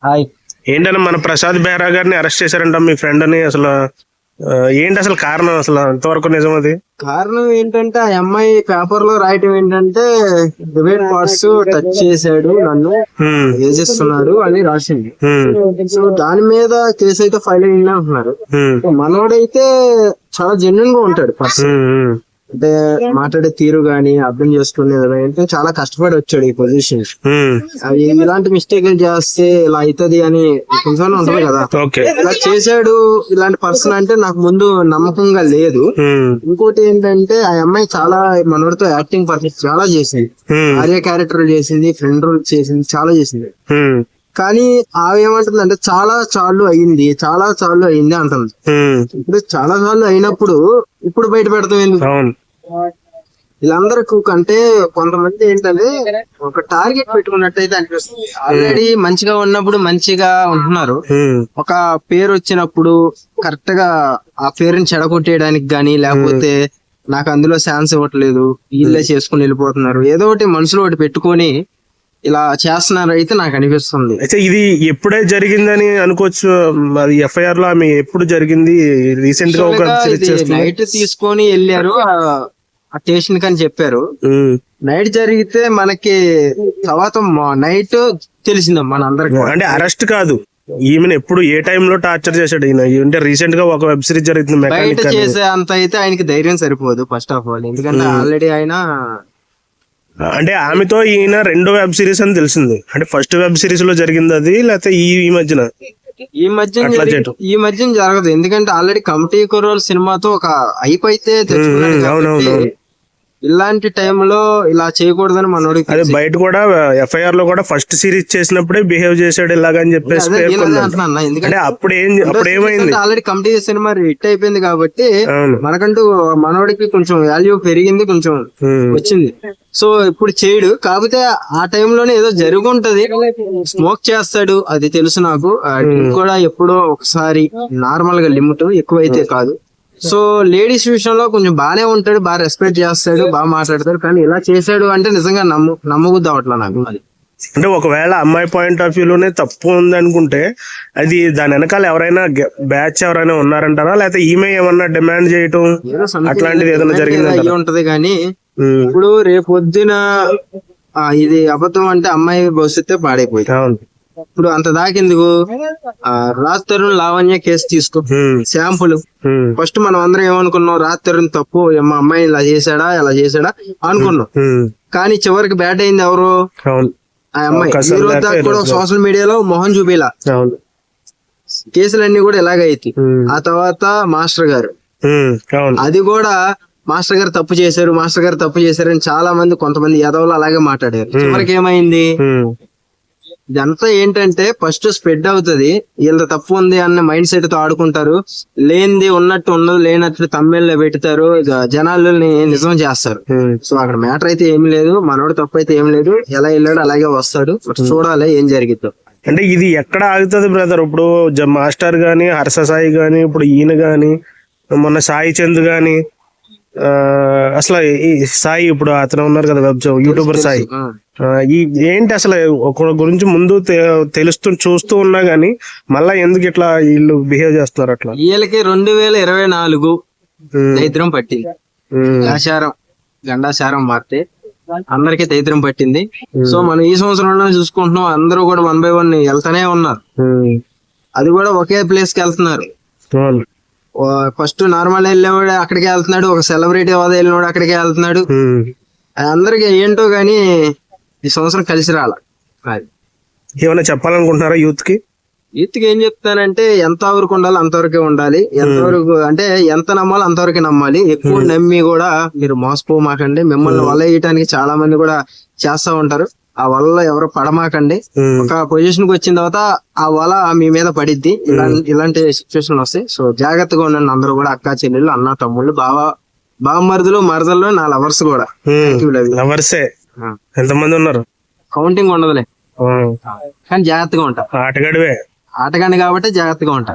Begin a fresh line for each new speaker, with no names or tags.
Hi.
ఏంటన్నా మన ప్రసాద్ బెహ్రా గారిని అరెస్ట్ చేశారంట మీ ఫ్రెండ్ అని. అసలు ఏంటి అసలు కారణం? అసలు ఎంతవరకు నిజం అది?
కారణం ఏంటంటే ఆ అమ్మాయి పేపర్ లో రాయటం ఏంటంటే ప్రైవేట్ పార్ట్స్ టచ్ చేశాడు, నన్ను వేధిస్తున్నాడు అని రాసింది. సో దాని మీద కేసు అయితే ఫైల్ అయింది అంటున్నారు. మనోడైతే చాలా జెన్యున్ గా ఉంటాడు పర్సన్. అంటే మాట్లాడే తీరు గాని అర్థం చేసుకునేది చాలా కష్టపడి వచ్చాడు ఈ పొజిషన్. అవి ఇలాంటి మిస్టేక్లు చేస్తే ఇలా అవుతుంది అని కొంచెం ఉంటది కదా, ఇలా చేశాడు ఇలాంటి పర్సన్ అంటే నాకు ముందు నమ్మకంగా లేదు. ఇంకోటి ఏంటంటే ఆ అమ్మాయి చాలా మనోడితో యాక్టింగ్ పర్ఫెక్ట్ చాలా చేసింది, ఆర్య క్యారెక్టర్ చేసింది, ఫ్రెండ్ రోల్ చేసింది, చాలా చేసింది. కానీ ఆమె ఏమంటుంది అంటే చాలా చాలు అయింది అంటుంది. ఇప్పుడు చాలా సార్లు అయినప్పుడు ఇప్పుడు బయట పెడతాం ఎందుకు? వీళ్ళందరికీ అంటే కొంతమంది ఏంటంటే ఒక టార్గెట్ పెట్టుకున్నట్టయితే అనిపిస్తుంది. ఆల్రెడీ మంచిగా ఉన్నప్పుడు మంచిగా ఉంటున్నారు, ఒక పేరు వచ్చినప్పుడు కరెక్ట్ గా ఆ పేరుని చెడగొట్టేయడానికి గానీ, లేకపోతే నాకు అందులో ఛాన్స్ ఇవ్వట్లేదు, వీళ్ళే చేసుకుని వెళ్ళిపోతున్నారు, ఏదో ఒకటి మనసులో ఒకటి పెట్టుకొని ఇలా చేస్తున్నారు అయితే నాకు అనిపిస్తుంది.
అయితే ఇది ఎప్పుడే జరిగిందని అనుకోవచ్చు. అది ఎఫ్ఐఆర్ లో ఆమె ఎప్పుడు జరిగింది? రీసెంట్ గా ఒక
నైట్ తీసుకొని వెళ్ళారు ఆ స్టేషన్ కని చెప్పారు. నైట్ జరిగితే మనకి తర్వాత నైట్ తెలిసిందా మన అందరికి.
అంటే అరెస్ట్ కాదు, ఈమెను ఎప్పుడు ఏ టైంలో టార్చర్ చేశాడు ఈయన? అంటే రీసెంట్ గా ఒక వెబ్ సిరీస్ జరుగుతుంది,
బయట చేసే అంత అయితే ఆయనకి ధైర్యం సరిపోదు ఫస్ట్ ఆఫ్ ఆల్. ఎందుకంటే ఆల్రెడీ ఆయన
అంటే ఆమెతో ఈయన రెండో వెబ్ సిరీస్ అని తెలిసింది. అంటే ఫస్ట్ వెబ్ సిరీస్ లో జరిగింది అది, లేకపోతే ఈ
మధ్యన జరగదు. ఎందుకంటే ఆల్రెడీ కమిటీ కుర్రోల్ సినిమాతో ఒక అయిపోయితే ఇలాంటి టైంలో ఇలా చేయకూడదని మనోడికి.
అదే బయట కూడా ఎఫ్ఐఆర్ లో కూడా ఫస్ట్ సిరీస్ చేసినప్పుడే బిహేవ్ చేశాడు ఇలాగని చెప్పేసి.
ఎందుకంటే
అప్పుడు ఏమైంది?
ఆల్రెడీ కమిటీ సినిమా హిట్ అయిపోయింది కాబట్టి మనకంటూ మనోడికి కొంచెం వాల్యూ పెరిగింది, కొంచెం వచ్చింది. సో ఇప్పుడు చేయడు, కాకపోతే ఆ టైంలోనే ఏదో జరుగుంటది, స్మోక్ చేస్తాడు అది తెలుసు నాకు. కూడా ఎప్పుడో ఒకసారి నార్మల్ గా లిమిట్, ఎక్కువైతే కాదు. సో లేడీస్ విషయంలో కొంచెం బానే ఉంటాడు, బాగా రెస్పెక్ట్ చేస్తాడు, బాగా మాట్లాడతాడు. కానీ ఇలా చేశాడు అంటే నిజంగా నమ్మబుద్ధి అవట్లా నాకు. అది
అంటే ఒకవేళ అమ్మాయి పాయింట్ ఆఫ్ వ్యూ లోనే తప్పు ఉంది అనుకుంటే అది దాని వెనకాల ఎవరైనా బ్యాచ్ ఎవరైనా ఉన్నారంటారా, లేకపోతే ఈమె ఏమన్నా డిమాండ్ చేయటం అట్లాంటిది ఏదైనా జరిగింది
ఉంటది? కానీ ఇప్పుడు రేపొద్దున ఇది అబద్ధం అంటే అమ్మాయి భవిష్యత్తు పాడైపోయింది. ఇప్పుడు అంత దాకెందుకు? రాజ్ తరుణ్ లావణ్య కేసు తీసుకో, శాంపుల్. ఫస్ట్ మనం అందరం ఏమనుకున్నాం, రాజ్ తరుణ్ తప్పు, మా అమ్మాయి ఇలా చేశాడా అనుకున్నాం. కానీ చివరికి బ్యాట్ అయింది ఎవరు? ఆ అమ్మాయి. ఈ రోజు కూడా సోషల్ మీడియాలో మొహం చూపేలా కేసులన్నీ కూడా ఇలాగైతే. ఆ తర్వాత మాస్టర్ గారు, అది కూడా మాస్టర్ గారు తప్పు చేశారు అని చాలా మంది, కొంతమంది యాదవులు అలాగే మాట్లాడారు. చివరికి ఏమైంది? ఇదంతా ఏంటంటే ఫస్ట్ స్ప్రెడ్ అవుతుంది, వీళ్ళ తప్పు ఉంది అన్న మైండ్ సెట్ తో ఆడుకుంటారు, లేనిది ఉన్నట్టు ఉన్నది లేనట్లు తమ్మిళ్ళలో పెడతారు, జనాలని నిజం చేస్తారు. సో అక్కడ మ్యాటర్ అయితే ఏమి లేదు, మనోడు తప్పు అయితే ఏం లేదు, ఎలా వెళ్ళాడు అలాగే వస్తాడు. చూడాలి ఏం జరిగిద్దో.
అంటే ఇది ఎక్కడ ఆగుతుంది బ్రదర్? ఇప్పుడు మాస్టర్ గాని, హర్ష సాయి గాని, ఇప్పుడు ఈయన గాని, మొన్న సాయి చంద్ గాని, అసలు ఈ సాయి ఇప్పుడు అతను ఉన్నారు కదా యూట్యూబర్ సాయి, ఏంటి అసలు ఒక గురించి ముందు చూస్తూ ఉన్నా గానీ మళ్ళా ఎందుకు ఇట్లా వీళ్ళు బిహేవ్ చేస్తున్నారు అట్లా?
వీళ్ళకి 2024 దైత్రం పట్టింది, గండాచారం మారితే అందరికి దైత్రం పట్టింది. సో మనం ఈ సంవత్సరంలో చూసుకుంటున్నాం, అందరూ కూడా 1 by 1 వెళ్తానే ఉన్నారు. అది కూడా ఒకే ప్లేస్ కి వెళ్తున్నారు. ఫస్ట్ నార్మల్ వెళ్ళేవాడు అక్కడికి వెళ్తున్నాడు, ఒక సెలబ్రిటీ హోదా వెళ్ళినవాడు అక్కడికి వెళ్తున్నాడు. అందరికి ఏంటో గానీ ఈ సంవత్సరం కలిసి రాల.
ఏమైనా చెప్పాలనుకుంటున్నారా యూత్ కి?
ఏం చెప్తానంటే ఎంత వరకు ఉండాలి అంతవరకే ఉండాలి, ఎంతవరకు అంటే ఎంత నమ్మాలి అంతవరకు నమ్మాలి. ఎక్కువ నమ్మి కూడా మీరు మోసపోమాకండి. మిమ్మల్ని వల్ల వేయటానికి చాలా మంది కూడా చేస్తా ఉంటారు, ఆ వల్ల ఎవరు పడమాకండి. ఒక పొజిషన్ కి వచ్చిన తర్వాత ఆ వల మీ మీద పడిద్ది, ఇలాంటి సిచ్యువేషన్ వస్తాయి. సో జాగ్రత్తగా ఉండండి అందరూ కూడా, అక్క చెల్లెళ్ళు, అన్న తమ్ముళ్ళు, బావమరుదులు, మరదలు, నా లవర్స్ కూడా.
లవర్సే ఎంతమంది ఉన్నారు?
కౌంటింగ్ ఉండదులే, కానీ జాగ్రత్తగా ఉంటా.
ఆటగాడివే,
ఆటగాడి కాబట్టి జాగ్రత్తగా ఉంటా.